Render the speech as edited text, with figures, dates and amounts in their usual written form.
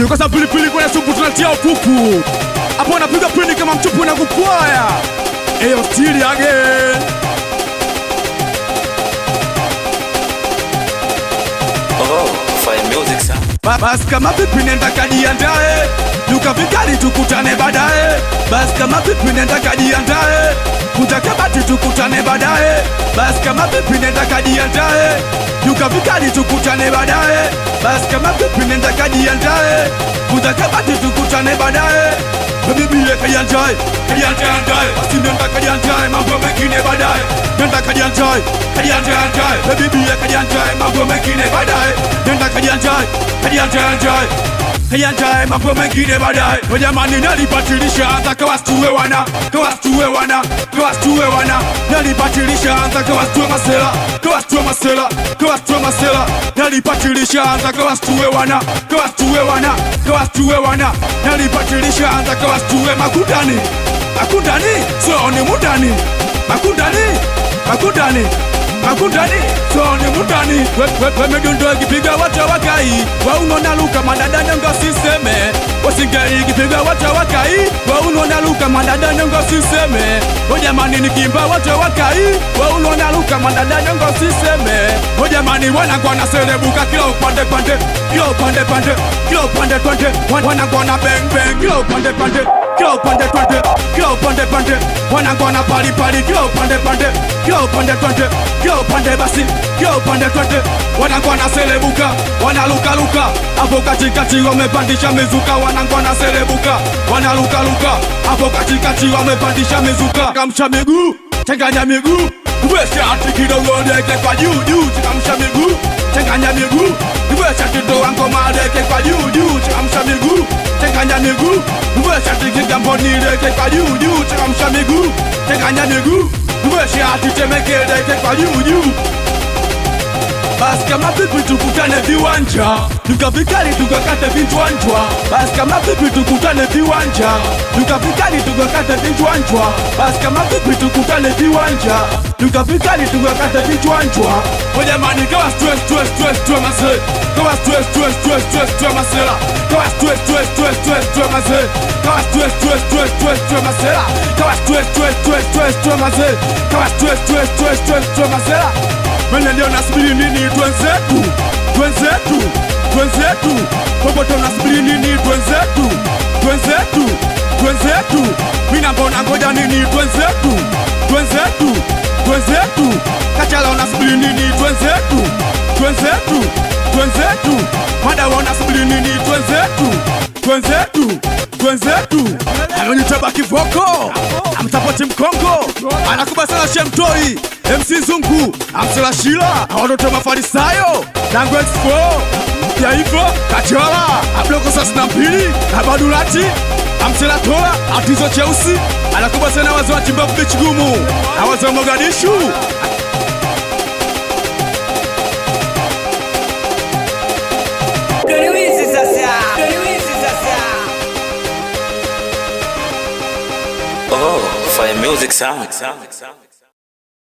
Ukikosa pilipili kwenye supu tunatia upupu. Hapo napiga pini kama mtupu na kukwaya. Eyo stili again. Fire music sound. Bas kama vipi nenda kajiandae, duka vikali tukutane baadaye. Bas kama vipi nenda kajiandae, kutakabati tukutane baadaye. Bas kama vipi nenda kajiandae, duka vikali tukutane baadaye. Bas kama vipi nenda kajiandae, kutakabati tukutane baadaye. Bibi kajiandae, kajiandae, basi nenda kajiandae, mambo mengine baadaye. Nenda kajiandae, kajiandae, bibi kajiandae, mambo mengine baadaye. Nenda kajiandae, kajiandae, mambo mengine baadaye. Jamani nalibatilisha anza kawastuwe wana, kawastuwe wana, kawastuwe wana. Nalibatilisha anza kawastuwe masela, kawastuwe masela, kawastuwe masela. Nalibatilisha anza kawastuwe wana, kawastuwe wana, kawastuwe wana. Nalibatilisha anza kawastuwe makudani, makudani, so ni mudani, makudani, makudani, makudani, so ni mudani. Wemedundo kipiga wata wakai, waunona luka madada nyongo siseme. Wasingeri kipiga wata wakai, waunona luka madada nyongo siseme. Ojamani nikimba wata wakai, waunona luka madada nyongo siseme. Ojamani wanakwana selebuka kila upande pande, kila upande pande, kila upande pande. Wanakwana bang bang kila upande pande, kila upande pande, kila upande pande. Wanakwana pali pali kila upande pande, kila upande pande, kila upande basi, kila upande pande. Wanakwana selebuka, wanaluka luka. Hapo katikati wamepandisha mizuka, wanakwana selebuka, wanaluka luka. Hapo katikati wamepandisha mizuka. Kamsha miguu, changanya miguu. Uwesha ati kidogo deke kwa juu juu, changamsha miguu, changanya miguu. Uwesha kidogo ngoma deke kwa juu juu, changamsha miguu, changanya miguu. Uwesha ati kigamboni deke kwa juu juu, changamsha miguu, changanya miguu. Uwesha ati temeke deke kwa juu juu. Bas kama vipi tukutane viwanja, duka vikali tukakate vichwanchwa. Bas kama vipi tukutane viwanja, duka vikali tukakate vichwanchwa. Bas kama vipi tukutane viwanja, duka vikali tukakate vichwanchwa. Jamani kawa stress stress stress stress mase, kawa stress stress stress stress stress masela, kawa stress stress stress stress stress mase, kawa stress stress stress stress stress masela, kawa stress stress stress stress stress mase, kawa stress stress stress stress stress masela. Mene leo nasubiri nini twenzetu, twenzetu, twenzetu. Popote unasubiri nini twenzetu, twenzetu, twenzetu. Mina mbona ngoja nini twenzetu, twenzetu, twenzetu. Kachala unasubiri nini twenzetu, twenzetu, twenzetu. Madawa unasubiri nini twenzetu, twenzetu, twenzetu. Anonitaba kivoko, amtapoti mkongo. Anakuba sana shemtoi, MC Zungu, amsela shila. Awadoto mafarisayo, Dango Expo. Ya hivyo, Kachala, Abloko sasina mpili, Abadulati, amsela tola, atizo cheusi. Anakuba sana wazo wa Chimbavu Beach Gumu, na wazo wa Mogadishu. Fire music sound.